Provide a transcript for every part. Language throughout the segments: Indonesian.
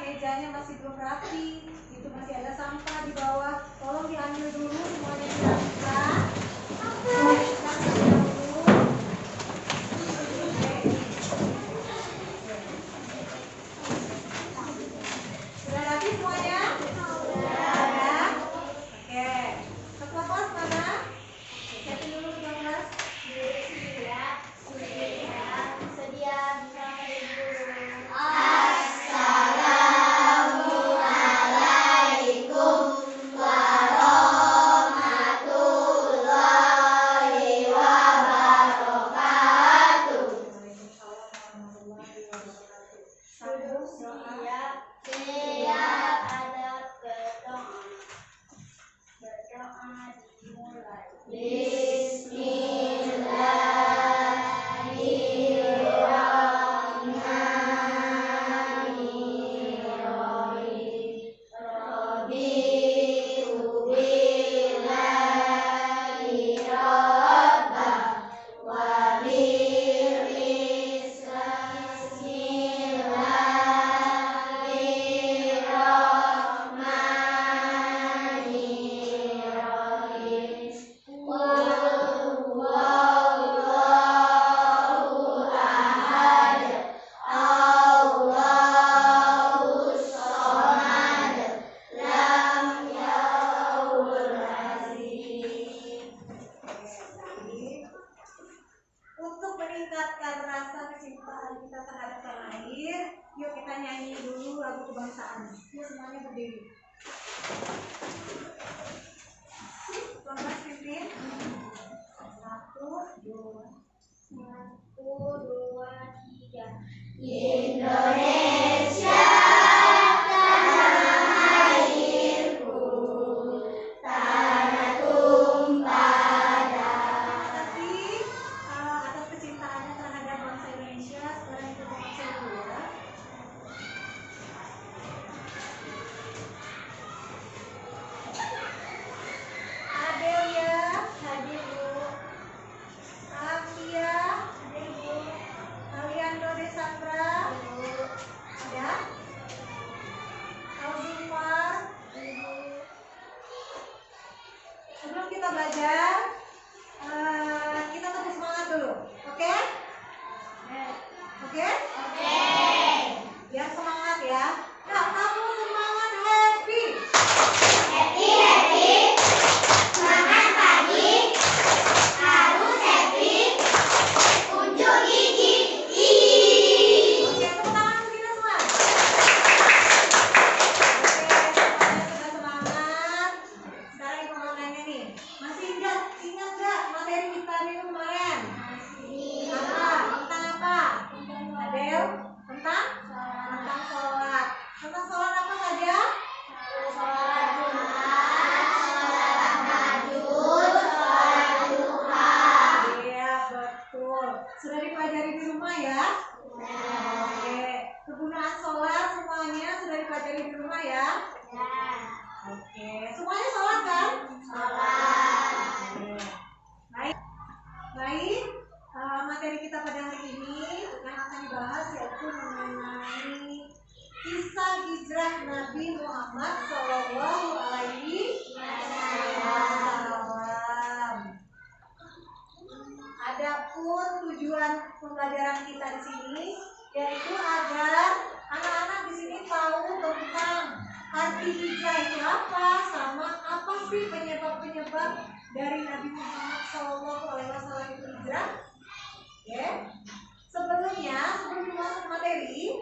mejanya masih belum rapi, itu masih ada sampah di bawah. Tolong diambil dulu semuanya dirapikan. Sudah rapi semuanya? Sudah. Oke. Ketua kelas mana? Siapin dulu ketua kelas. Sedia. Assalamualaikum warahmatullahi wabarakatuh. Siap ada berdoa. Berdoa dimulai. Bismillahirrahmanirrahim. Raditu billahi rabban wa bil Bismillahirrahmanirrahim. Qul huwallahu ahad, Allahus shomad, lam yalid Untuk meningkatkan rasa kecintaan kita terhadap tanah air, yuk kita nyanyi dulu lagu kebangsaan. Yuk semuanya berdiri. Kelas pimpin. 1, 2, 3. Indonesia tanah airku, tanah tumpah darah. Tapi atas kecintaannya terhadap bangsa Indonesia, sekarang kita masuk dulu ya. Adelia hadir Bu. Akia hadir Bu. Aliando Desandra ada. Alzumar Ibu. Sebelum kita belajar, kita tetap semangat dulu, oke? Oke? Biar semangat ya. Nah, kamu semangat happy. Semangat pagi, harus happy, unjuk gigi. Oke, tepuk tangan untuk kita semua. Oke, semuanya sudah semangat. Sekarang ibu mau nanya nih, masih ingat nggak materi kita minggu kemarin? Apa? Tentang apa? Adel? Tentang sholat. Tentang sholat apa saja? Sholat Jumat, sholat tahajud, sholat duha. Iya, betul. Sudah dipelajari di rumah ya? Oke. Kegunaan sholat semuanya sudah dipelajari di rumah ya? Oke. Semuanya sholat kan? Oke. Baik. Materi kita pada hari ini yang akan dibahas yaitu mengenai kisah hijrah Nabi Muhammad Shallallahu Alaihi Wasallam. Adapun tujuan pembelajaran kita di sini yaitu agar anak-anak di sini tahu tentang arti hijrah itu apa, sama apa sih penyebab-penyebab dari Nabi Muhammad Shallallahu Alaihi Wasallam itu hijrah. Ya. Sebelumnya, sebelum masuk ke materi,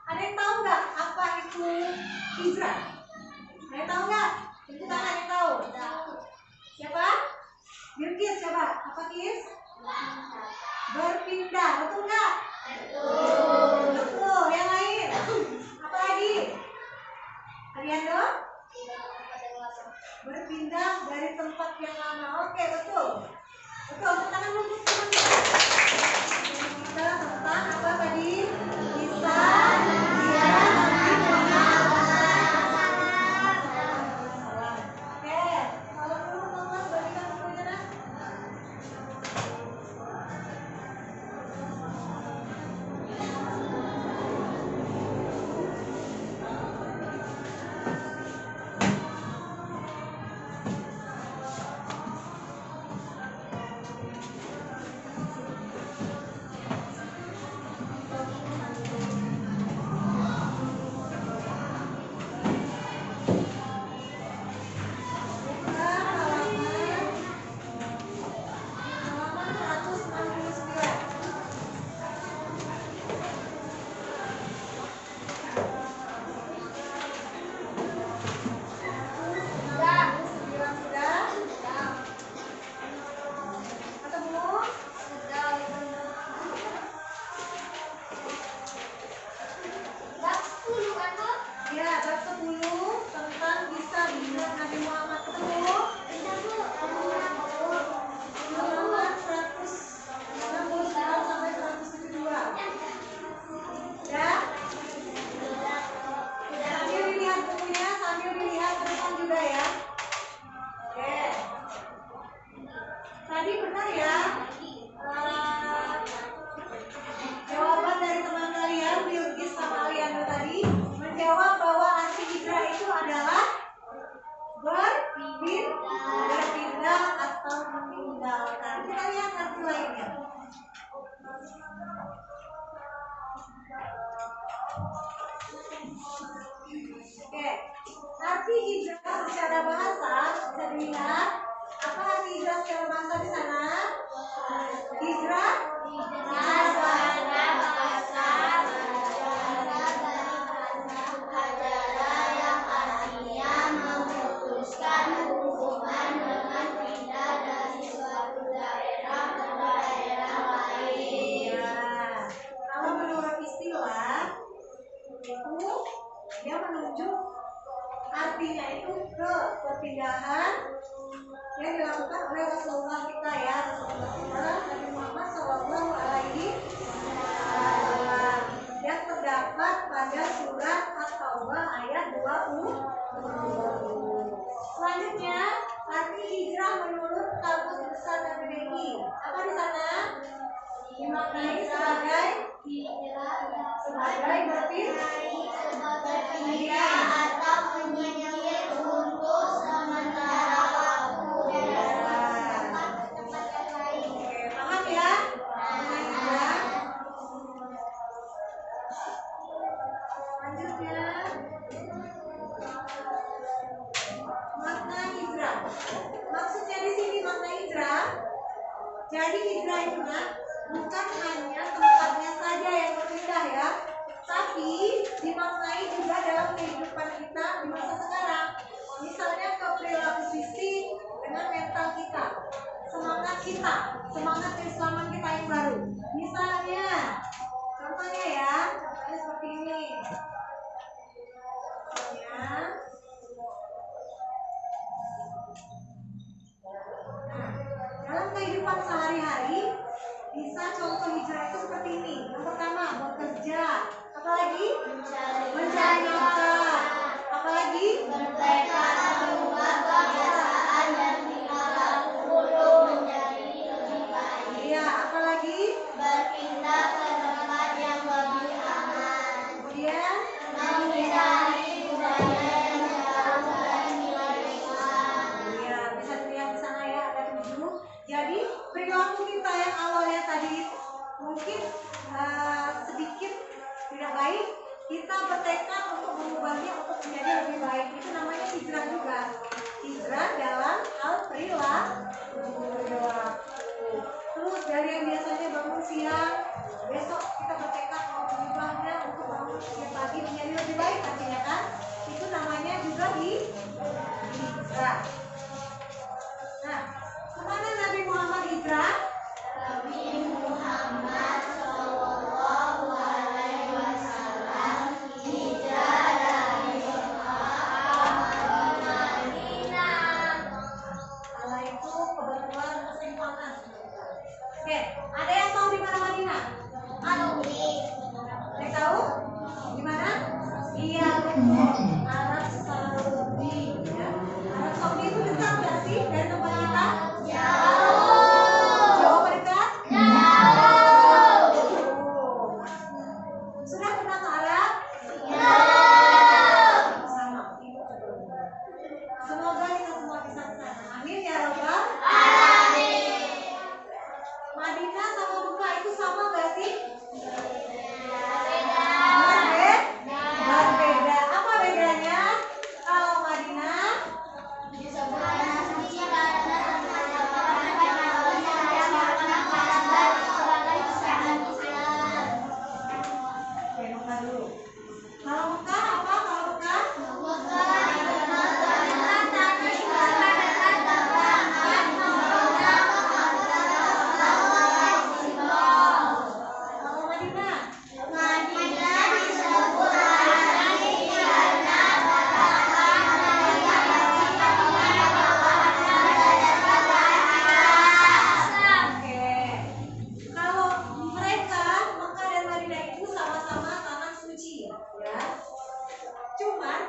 ada yang tahu nggak apa itu hijrah? Ada yang tahu nggak? Itu tangan yang tahu. Siapa? Bilkis, siapa? Apa Kis? Berpindah, betul nggak? Betul. Betul. Yang lain? Apa lagi? Ariando? Berpindah dari tempat yang lama. Oke, betul. Betul, tangan dulu teman-teman. Kita tentang apa tadi? Kisah Nabi Muhammad. Oke, kalau dulu teman-teman bagikan bukunya nah. Ya, bab 10 tentang kisah hijrah Nabi Muhammad ketemu. Halaman 169 sampai 172. Ya. Sambil dilihat bukunya, sambil dilihat telepon juga ya. Oke. Tadi benar ya. Jawaban dari teman kalian, Bilqis sama Aliando tadi menjawab bahwa arti hijrah itu adalah berpindah atau meninggalkan. Kita lihat arti lainnya. Oke, arti hijrah secara bahasa bisa dilihat. Apa arti hijrah secara bahasa di sana? Hijrah yang artinya memutuskan hubungan dengan pindah dari suatu daerah ke daerah lain. Ya, kalau menurut istilah itu dia menunjuk artinya itu ke perpindahan yang dilakukan oleh Rasulullah kita ya, Rasulullah kita Nabi Muhammad Shallallahu Alaihi Wasallam yang terdapat pada surat At-Taubah ayat 20. Selanjutnya arti hijrah menurut Kamus Besar KBBI apa di sana? Dimaknai sebagai berpindah atau menyingkir untuk sementara waktu dari tempat ke tempat lain. Oke, paham ya? Selanjutnya makna hijrah. Maksudnya di sini makna hijrah. Jadi hijrah itu bukan hanya tempatnya saja yang berpindah ya, tapi dimaknai juga dalam kehidupan kita di masa sekarang. Misalnya ke perilaku fisik dengan mental kita, semangat keislaman kita yang baru. Misalnya, contohnya ya, contohnya seperti ini. Contohnya, dalam kehidupan sehari-hari bisa contoh hijrah itu seperti ini. Yang pertama bekerja, apalagi mencari nafkah, apalagi Bertekad mengubah kebiasaan dan tingkah laku menjadi lebih baik. iya, apalagi Berpindah ke tempat yang lebih aman. kemudian Menghindari budaya yang jauh dari nilai Islam. iya, bisa dilihat di sana ya ada 7. Jadi perilaku kita yang awalnya tadi mungkin sedikit tidak baik, kita bertekad untuk mengubahnya untuk menjadi lebih baik. Itu namanya hijrah juga. Hijrah dalam hal perilaku. Terus dari yang biasanya bangun siang, besok kita bertekad mau mengubahnya untuk bangun siang pagi menjadi lebih baik artinya kan? Itu namanya juga hijrah. Nah, kemana Nabi Muhammad hijrah? Nabi Muhammad Shallallahu Alaihi Wasallam hijrah dari Mekah ke Madinah. Kalau itu kebetulan kesimpangan. Oke, ada yang tahu di mana Madinah? Tahu.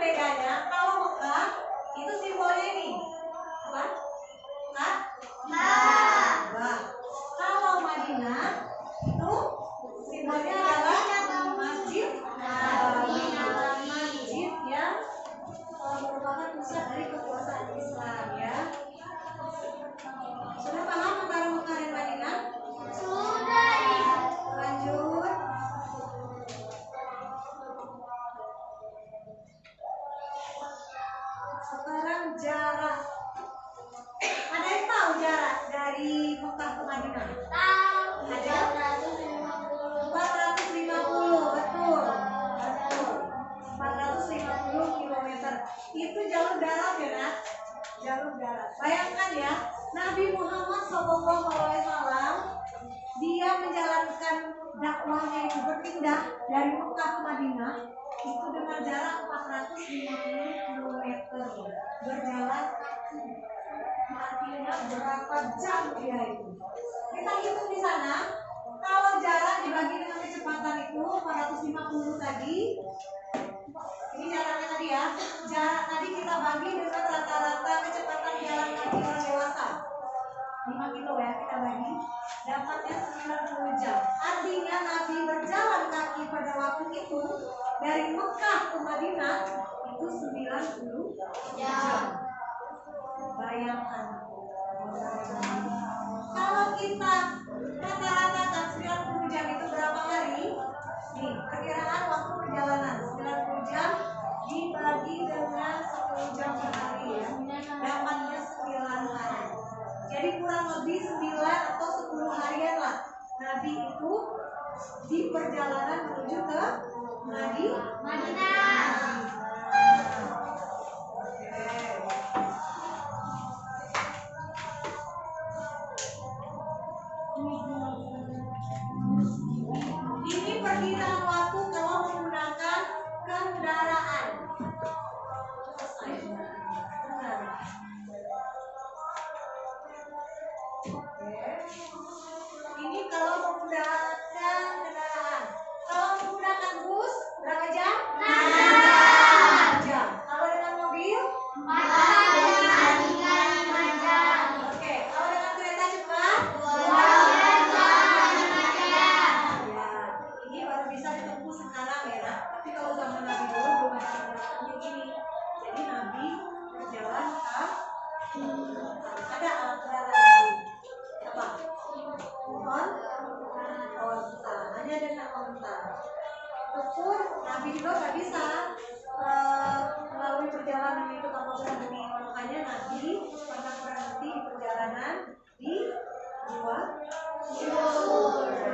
bedanya kalau Mekah itu simbolnya ini apa? Ka'bah. Kalau Madinah itu simbolnya adalah Masjid Nabawi. Masjid yang merupakan pusat dari kekuasaan Islam ya. Sudah paham antara Mekah dan Madinah? Sudah. Lanjut. Sekarang jarak. Ada yang tahu jarak dari Mekah ke Madinah? Tahu. Ada? 450, betul. 450 km. Itu jalur darat ya, Nak? Jalur darat. Bayangkan ya, Nabi Muhammad SAW dia menjalankan dakwahnya itu berpindah dari Mekah ke Madinah itu dengan jarak 450 km. Berjalan kaki. Artinya berapa jam dia itu? Kita hitung di sana. Kalau jarak dibagi dengan kecepatan itu 450 tadi. Ini jaraknya tadi ya. Jarak tadi kita bagi dengan rata-rata kecepatan jalan kaki orang dewasa. 5 kilo ya kita bagi. Dapatnya 90 jam. Artinya Nabi berjalan kaki pada waktu itu dari Mekah ke Madinah itu 90 jam. Bayangkan. Kalau kita rata-ratakan 90 jam itu berapa hari? Nih, perkiraan waktu perjalanan 90 jam dibagi dengan 10 jam per hari ya. Dapatnya 9 hari. Jadi kurang lebih 9 atau 10 harian lah Nabi itu di perjalanan menuju ke Madinah. Ini perkiraan waktu kalau menggunakan kendaraan. Ini kalau menggunakan kendaraan. Kalau menggunakan bus berapa jam? 6 jam. Kalau dengan mobil? 4 jam. Oke. Kalau dengan kereta cepat? 12 jam. Ya, ini baru bisa ditempuh sekarang ya. Tapi kalau zaman Nabi dulu belum ada kendaraan begini. Jadi Nabi berjalan kaki. Ada alat kendaraan apa? Onta. Hanya dengan onta. Itu pun Nabi juga nggak bisa melalui perjalanan itu tanpa berhenti. Makanya Nabi pernah berhenti di perjalanan di Gua Hira.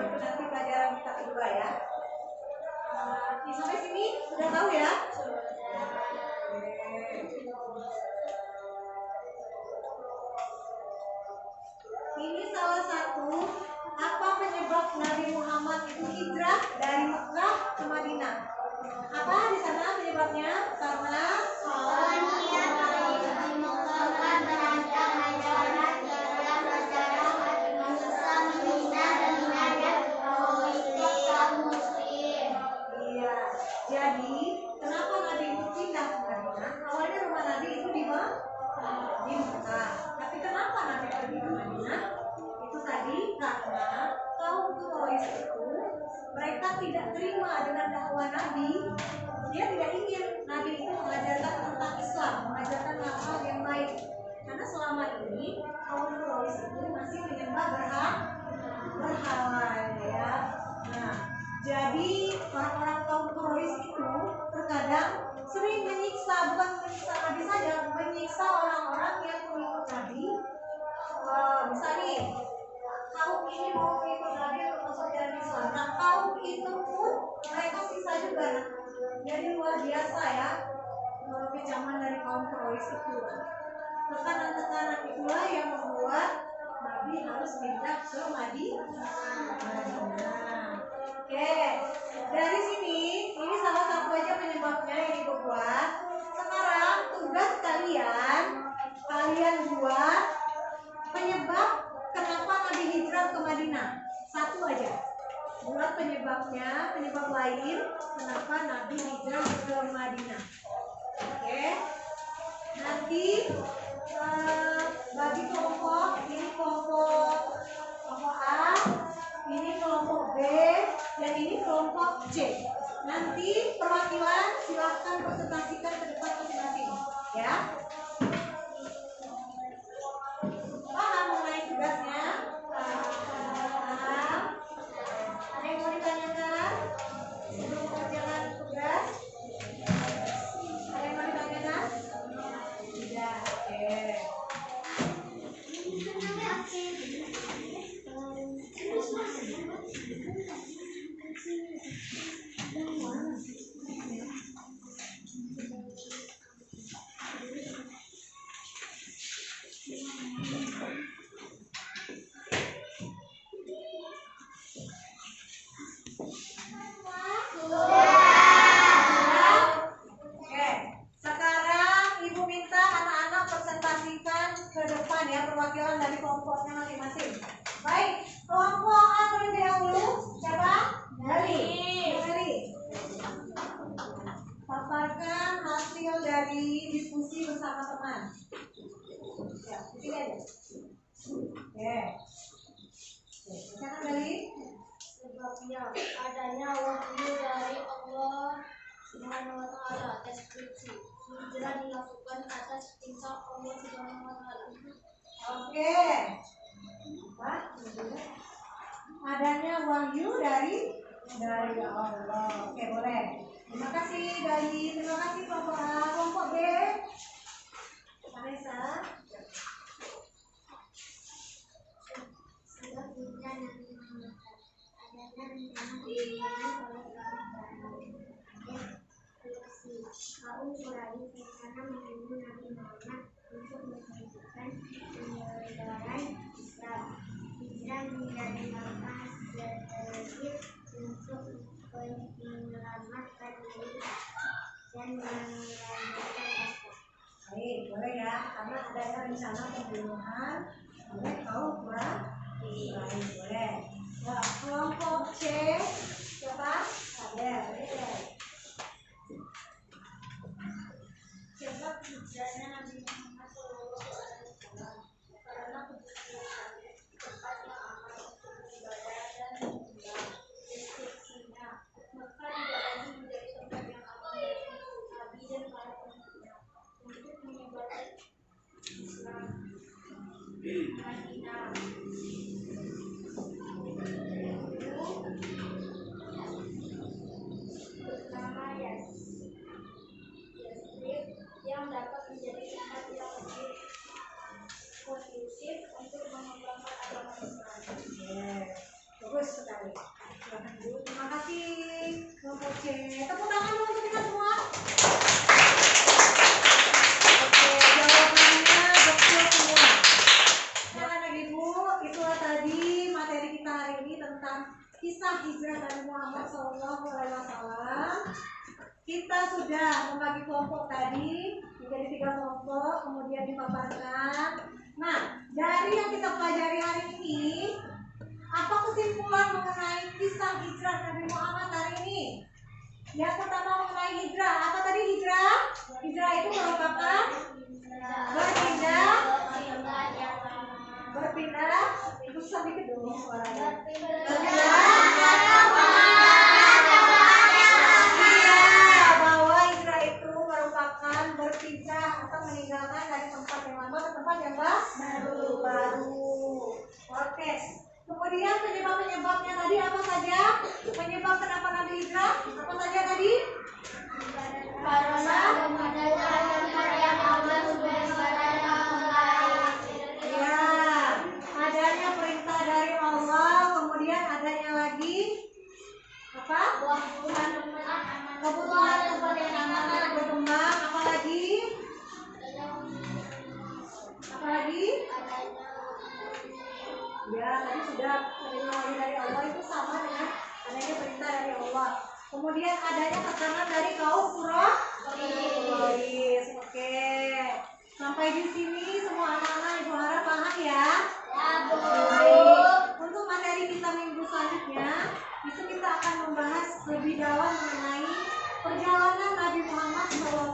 Itu nanti pelajaran kita kedua ya. Sampai sini sudah tahu ya? Ini salah satu apa penyebab Nabi Muhammad itu hijrah dari Mekah ke Madinah. Apa di sana penyebabnya? Karena iya. Jadi kenapa Nabi itu pindah ke Madinah? Awalnya rumah Nabi itu di Mekah. Tapi kenapa Nabi pergi ke Madinah? Itu tadi karena kaum Quraisy itu mereka tidak terima dengan dakwah Nabi. Dia tidak ingin Nabi itu mengajarkan tentang Islam, mengajarkan hal-hal yang baik. Karena selama ini kaum Quraisy itu masih menyembah berhala ya. Nah, jadi orang-orang kaum Quraisy itu terkadang sering menyiksa, bukan menyiksa Nabi saja, menyiksa orang-orang yang mengikut Nabi. Bisa nih, kaum ini mau mengikut Nabi untuk masuk dalam Islam. Nah, kaum itu pun mereka siksa juga. Jadi luar biasa ya kecaman dari kaum Quraisy itu. Tekanan-tekanan itulah yang membuat Nabi harus pindah ke Madinah. Oke, dari sini ini salah satu aja penyebabnya yang ibu buat. Sekarang tugas kalian buat penyebab kenapa Nabi hijrah ke Madinah. Satu aja. Buat penyebabnya, penyebab lain kenapa Nabi hijrah ke Madinah. nanti bagi kelompok, ini kelompok A, ini kelompok B, dan ini kelompok C. Nanti perwakilan silahkan presentasikan ke depan masing-masing, ya. Paham mengenai tugasnya? Paham? Ada yang mau ditanyakan sebelum mengerjakan tugas? Ada yang mau ditanyakan? Tidak. Oke. Oke, sekarang Ibu minta anak-anak presentasikan ke depan ya perwakilan dari kelompoknya masing-masing. Baik, kelompok A terlebih dahulu. Siapa? Dari. Paparkan hasil dari diskusi bersama teman. Ya, di sini aja. Oke. Silakan dari. Sebabnya adanya wahyu dari Allah Subhanahu wa taala. Deskripsi hijrah dilakukan atas perintah Allah Subhanahu wa taala. Oke. Adanya wahyu dari Allah. Oke, boleh. Terima kasih dari terima kasih kelompok A, kelompok B. Vanessa. Sebabnya Nabi Muhammad adanya rencana pembunuhan oleh kaum Quraisy rencana membunuh Nabi Muhammad untuk menghentikan penyebaran Islam. Hijrah menjadi langkah strategis untuk menyelamatkan diri dan melanjutkan Islam. Baik, boleh ya, karena adanya rencana pembunuhan oleh kaum Quraisy. Boleh. Nah, kelompok C siapa? Ada. Sebab hijrahnya Nabi Muhammad SAW karena kebutuhan tempat yang aman untuk beribadah dan tinggal. Deskripsinya, Mekah tidak lagi menjadi tempat yang aman bagi Nabi dan para pengikutnya untuk menyebarkan Islam. Madinah bernama Yasrib yang dapat menjadi tempat yang lebih kondusif untuk mengembangkan agama Islam. Bagus sekali. Silakan Bu. Terima kasih kelompok C. Tepuk tangan dulu untuk kita semua. Oke, jawabannya betul semua. Nah, anak ibu, itulah tadi materi kita hari ini tentang kisah hijrah Nabi Muhammad SAW. Kita sudah membagi kelompok tadi menjadi 3 kelompok, kemudian dipaparkan. Nah, dari yang kita pelajari hari ini, apa kesimpulan mengenai kisah hijrah Nabi Muhammad hari ini? Yang pertama mengenai hijrah, apa tadi hijrah? Hijrah itu merupakan berpindah, itu sedikit dong suaranya. Bahwa hijrah itu merupakan berpindah atau meninggalkan dari tempat yang lama ke tempat yang baru. Oke. Kemudian penyebab-penyebabnya tadi apa saja? Penyebab kenapa Nabi hijrah? Apa saja tadi? Karena adanya tempat yang aman untuk beribadah dan kembali. Ya, adanya perintah dari Allah, kemudian adanya lagi apa? Kebutuhan tempat yang aman untuk berkembang, apalagi? Ya, tadi sudah perintah dari Allah itu sama dengan adanya perintah dari Allah. Kemudian adanya tekanan dari kaum Quraisy. Oke. Sampai di sini semua anak-anak Ibu harap paham ya. Baik. Untuk materi kita minggu selanjutnya, itu kita akan membahas lebih dalam mengenai perjalanan Nabi Muhammad SAW